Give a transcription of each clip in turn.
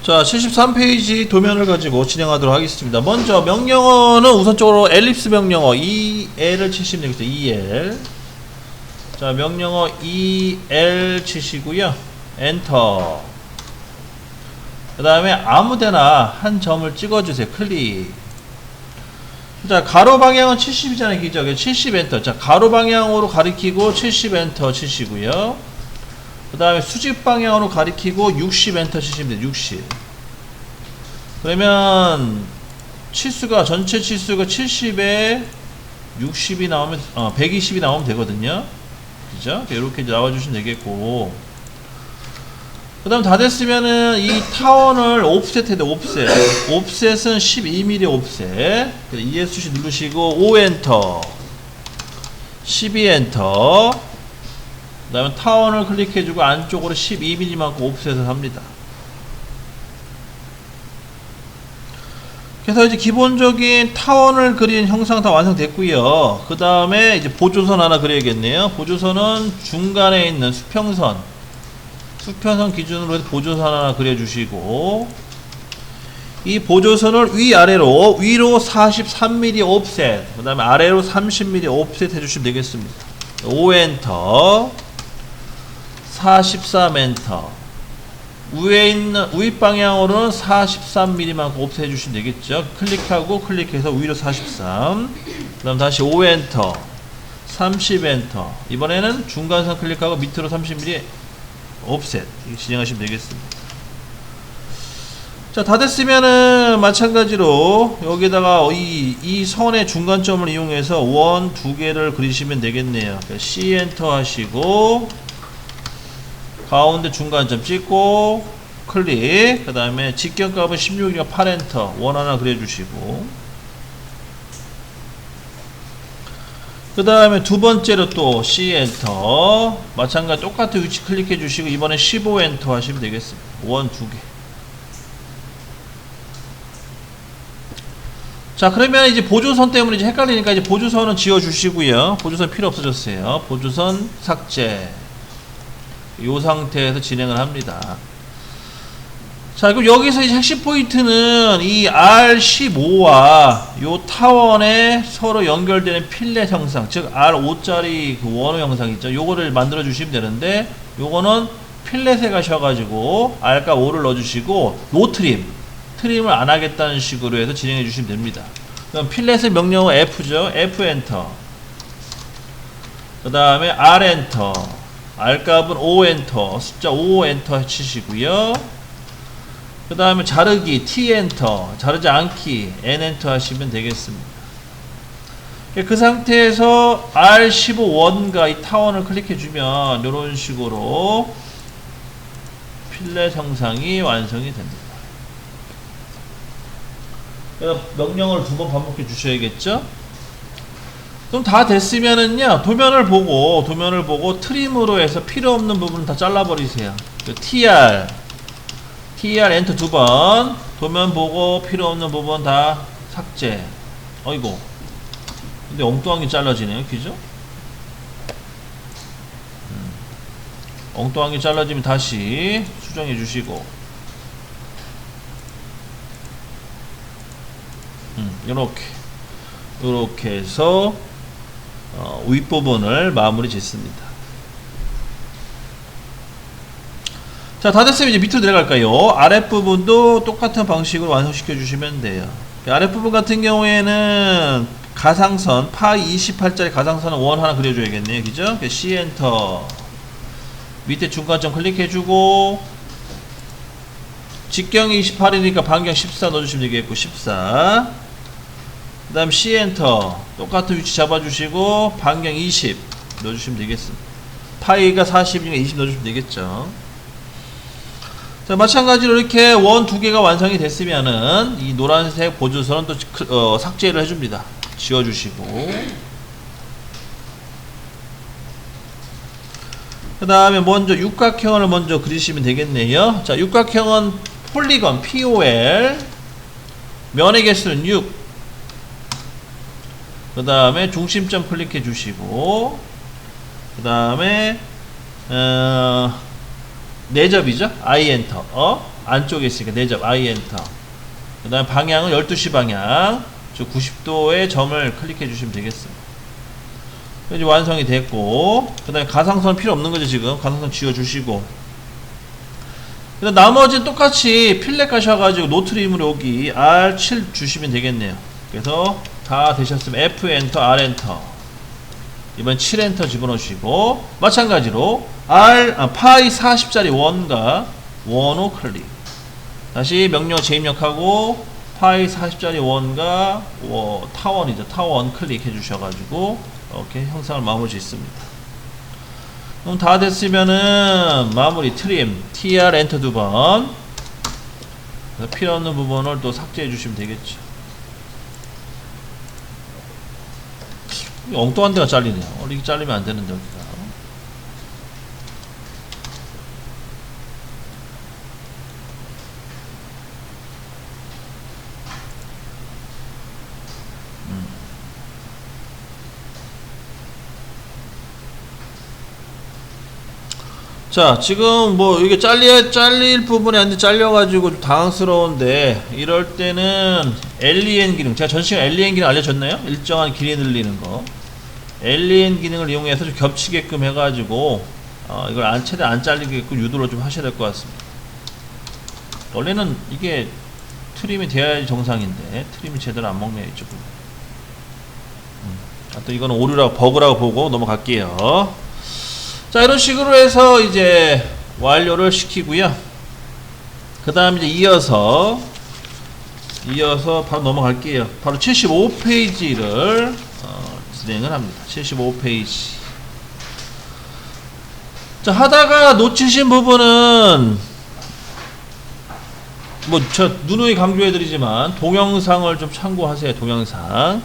자, 73페이지 도면을 가지고 진행하도록 하겠습니다. 먼저 명령어는 우선적으로 엘립스 명령어 EL을 치시면 되겠죠. EL. 자, 명령어 EL 치시고요. 엔터. 그 다음에 아무데나 한 점을 찍어주세요. 클릭. 자, 가로 방향은 70이잖아요. 기죠? 70 엔터. 자, 가로 방향으로 가리키고 70 엔터 치시고요. 그 다음에 수직 방향으로 가리키고 60 엔터 치시면 돼요. 60. 그러면 치수가 전체 치수가 70에 60이 나오면 120이 나오면 되거든요. 그죠? 이렇게 나와주시면 되겠고, 그 다음 다 됐으면은 이 타원을 옵셋 해야 돼. 옵셋은 12mm 옵셋. ESC 누르시고 5 엔터, 12 엔터. 그 다음에 타원을 클릭해주고 안쪽으로 12mm만큼 옵셋을 합니다. 그래서 이제 기본적인 타원을 그린 형상 다 완성됐고요. 그 다음에 이제 보조선 하나 그려야겠네요. 보조선은 중간에 있는 수평선 기준으로 해서 보조선 하나 그려주시고, 이 보조선을 위아래로, 위로 43mm 옵셋, 그 다음에 아래로 30mm 옵셋 해주시면 되겠습니다. 5 엔터, 43 엔터. 위에 있는 우윗 방향으로는 43mm만큼 옵셋 해주시면 되겠죠. 클릭하고 클릭해서 위로 43. 그 다음 다시 5 엔터, 30 엔터. 이번에는 중간선 클릭하고 밑으로 30mm 옵셋 진행하시면 되겠습니다. 자, 다 됐으면은 마찬가지로 여기다가 이 선의 중간점을 이용해서 원 두 개를 그리시면 되겠네요. C 엔터 하시고 가운데 중간점 찍고 클릭. 그 다음에 직경값은 16이니까 8 엔터. 원 하나 그려주시고, 그 다음에 두 번째로 또 C 엔터. 마찬가지 똑같은 위치 클릭해 주시고 이번에 15 엔터 하시면 되겠습니다. 원 두 개. 자, 그러면 이제 보조선 때문에 이제 헷갈리니까 이제 보조선은 지워 주시고요. 보조선 필요 없어졌어요. 보조선 삭제. 이 상태에서 진행을 합니다. 자, 그럼 여기서 이제 핵심 포인트는 이 R15와 요 타원에 서로 연결되는 필렛 형상, 즉 R5짜리 그 원호 형상 있죠. 요거를 만들어 주시면 되는데, 요거는 필렛에 가셔가지고 R값 5를 넣어주시고 트림을 안 하겠다는 식으로 해서 진행해 주시면 됩니다. 그럼 필렛의 명령어 F죠. F 엔터. 그 다음에 R 엔터. R값은 5 엔터, 숫자 5 엔터 치시고요. 그 다음에 자르기 T 엔터, 자르지 않기 N 엔터 하시면 되겠습니다. 그 상태에서 R15원과 이 타원을 클릭해 주면 이런 식으로 필렛 형상이 완성이 됩니다. 명령을 두 번 반복해 주셔야겠죠. 그럼 다 됐으면은요, 도면을 보고 트림으로 해서 필요 없는 부분 다 잘라버리세요. TR 엔터 두 번. 도면 보고 필요 없는 부분 다 삭제. 어이고, 근데 엉뚱하게 잘라지네요. 그죠? 엉뚱하게 잘라지면 다시 수정해 주시고, 요렇게 해서 윗부분을 마무리 짓습니다. 자, 다 됐으면 이제 밑으로 내려갈까요? 아랫부분도 똑같은 방식으로 완성시켜 주시면 돼요. 아랫부분 같은 경우에는 가상선, 파이 28짜리 가상선은 원 하나 그려줘야겠네요. 그죠? C 엔터. 밑에 중간점 클릭해주고, 직경이 28이니까 반경 14 넣어주시면 되겠고, 14. 그 다음 C 엔터. 똑같은 위치 잡아주시고 반경 20 넣어주시면 되겠습니다. 파이가 40이니까 20 넣어주시면 되겠죠. 자, 마찬가지로 이렇게 원 두 개가 완성이 됐으면은 이 노란색 보조선은 또 삭제를 해줍니다. 지워주시고, 그 다음에 먼저 육각형을 먼저 그리시면 되겠네요. 자, 육각형은 폴리건 POL, 면의 개수는 6, 그 다음에 중심점 클릭해 주시고, 그 다음에 내접이죠. I 엔터. 안쪽에 있으니까 4점 I 엔터. 그 다음에 방향은 12시 방향, 저 90도의 점을 클릭해 주시면 되겠습니다. 이제 완성이 됐고, 그 다음에 가상선 필요 없는 거죠. 지금 가상선 지워 주시고, 그다음 나머지는 똑같이 필렛 가셔가지고 노트림으로 여기 R7 주시면 되겠네요. 그래서 다 되셨으면 F 엔터, R 엔터, 이번 7 엔터 집어넣으시고, 마찬가지로 파이 40짜리 원과 원호 클릭. 다시 명령 재입력하고 파이 40짜리 원과 타원이죠. 타원 클릭해 주셔가지고 이렇게 형상을 마무리 짓습니다. 그럼 다 됐으면은 마무리 트림 TR 엔터 2번. 필요 없는 부분을 또 삭제해 주시면 되겠죠. 엉뚱한 데가 잘리네요. 이렇게 잘리면 안 되는데 여기가. 자, 지금 뭐 이게 잘릴 부분이 아닌데 잘려가지고 좀 당황스러운데, 이럴 때는 LEN 기능, 제가 전 시간 LEN 기능 알려줬나요? 일정한 길이 늘리는 거. LEN 기능을 이용해서 좀 겹치게끔 해가지고 이걸 최대한 안 잘리게끔 유도를 좀 하셔야 될 것 같습니다. 원래는 이게 트림이 돼야지 정상인데 트림이 제대로 안 먹네요, 이쪽은. 또 이거는 오류라고, 버그라고 보고 넘어갈게요. 자, 이런 식으로 해서 이제 완료를 시키고요. 그 다음 이제 이어서 바로 넘어갈게요. 바로 75페이지를 진행을 합니다. 75페이지. 자, 하다가 놓치신 부분은 뭐 저 누누이 강조해드리지만 동영상을 좀 참고하세요. 동영상.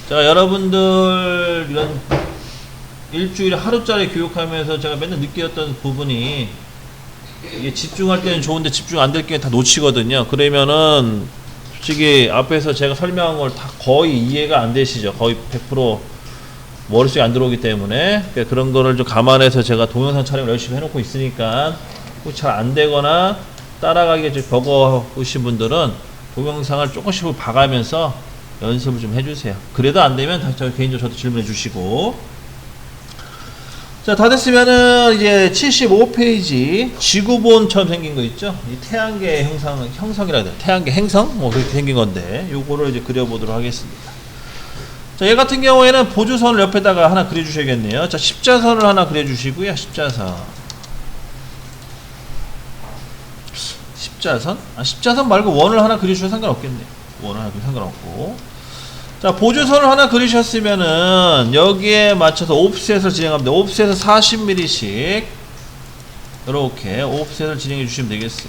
자, 여러분들 이런 일주일에 하루짜리 교육하면서 제가 맨날 느꼈던 부분이, 이게 집중할 때는 좋은데 집중 안 될 게 다 놓치거든요. 그러면은 솔직히 앞에서 제가 설명한 걸 다 거의 이해가 안 되시죠. 거의 100% 머릿속에 안 들어오기 때문에. 그러니까 그런 거를 좀 감안해서 제가 동영상 촬영을 열심히 해놓고 있으니까, 잘 안 되거나 따라가기가 좀 버거우신 분들은 동영상을 조금씩 봐가면서 연습을 좀 해주세요. 그래도 안 되면 다시 개인적으로 저도 질문해 주시고. 자, 다 됐으면은 이제 75페이지 지구본처럼 생긴 거 있죠? 이 태양계 형성이라 해야 돼. 태양계 행성? 뭐 그렇게 생긴 건데, 요거를 이제 그려보도록 하겠습니다. 자, 얘 같은 경우에는 보조선을 옆에다가 하나 그려주셔야겠네요. 자, 십자선을 하나 그려주시고요. 십자선. 십자선 말고 원을 하나 그려주셔도 상관없겠네요. 원을 하나 그려도 상관없고. 자, 보조선을 하나 그리셨으면은 여기에 맞춰서 옵셋을 진행합니다. 옵셋을 40mm씩 이렇게 옵셋을 진행해 주시면 되겠어요.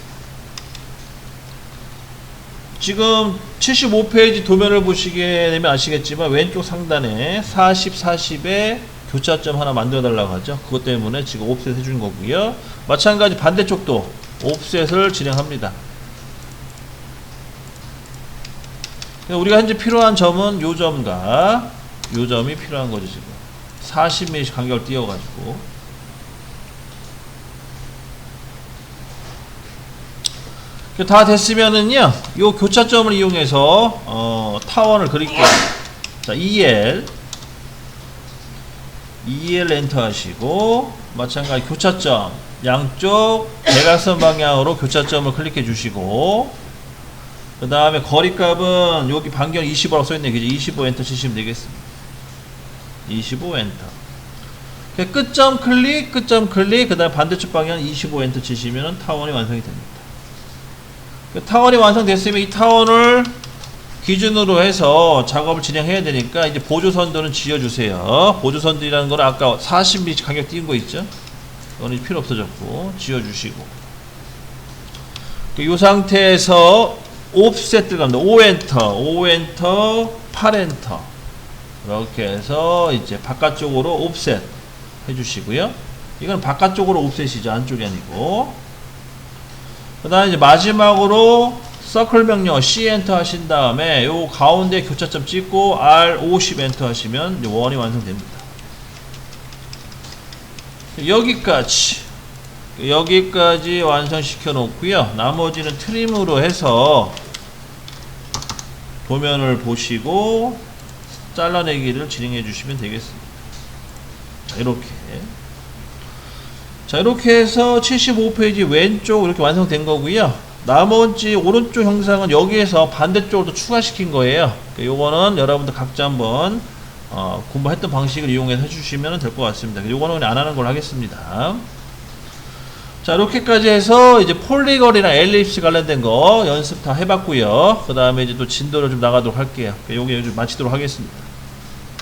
지금 75페이지 도면을 보시게 되면 아시겠지만 왼쪽 상단에 40, 40에 교차점 하나 만들어 달라고 하죠. 그것 때문에 지금 옵셋 해준 거고요. 마찬가지 반대쪽도 옵셋을 진행합니다. 우리가 현재 필요한 점은 요 점과 요 점이 필요한 거죠. 지금 40mm 간격을 띄워가지고. 다 됐으면은요, 요 교차점을 이용해서 타원을 그릴게요. 자, EL 엔터 하시고, 마찬가지 교차점 양쪽 대각선 방향으로 교차점을 클릭해 주시고, 그 다음에 거리값은 여기 반경 25라고 써있네. 그죠? 25 엔터 치시면 되겠습니다. 25 엔터. 끝점 클릭, 그 다음에 반대쪽 방향 25 엔터 치시면 타원이 완성이 됩니다. 타원이 완성됐으면 이 타원을 기준으로 해서 작업을 진행해야 되니까 이제 보조선들은 지어주세요. 보조선들이라는 건 아까 40mm 간격 띄운 거 있죠? 이거는 필요 없어졌고, 지어주시고. 이 상태에서 옵셋 들어갑니다. 5엔터, 8엔터. 이렇게 해서 이제 바깥쪽으로 옵셋 해주시고요. 이건 바깥쪽으로 옵셋이죠. 안쪽이 아니고. 그 다음에 이제 마지막으로 서클 명령 C 엔터 하신 다음에 요 가운데 교차점 찍고 R50 엔터 하시면 이제 원이 완성됩니다. 여기까지 여기까지 완성시켜 놓고요. 나머지는 트림으로 해서 도면을 보시고 잘라내기를 진행해 주시면 되겠습니다. 자, 이렇게. 자, 이렇게 해서 75페이지 왼쪽 이렇게 완성된 거고요. 나머지 오른쪽 형상은 여기에서 반대쪽으로 추가시킨 거예요. 요거는 여러분들 각자 한번 공부했던 방식을 이용해서 해주시면 될 것 같습니다. 요거는 그냥 안 하는 걸로 하겠습니다. 자, 이렇게까지 해서 이제 폴리건이랑 엘립스 관련된 거 연습 다 해봤고요. 그 다음에 이제 또 진도를 좀 나가도록 할게요. 요게 좀 마치도록 하겠습니다.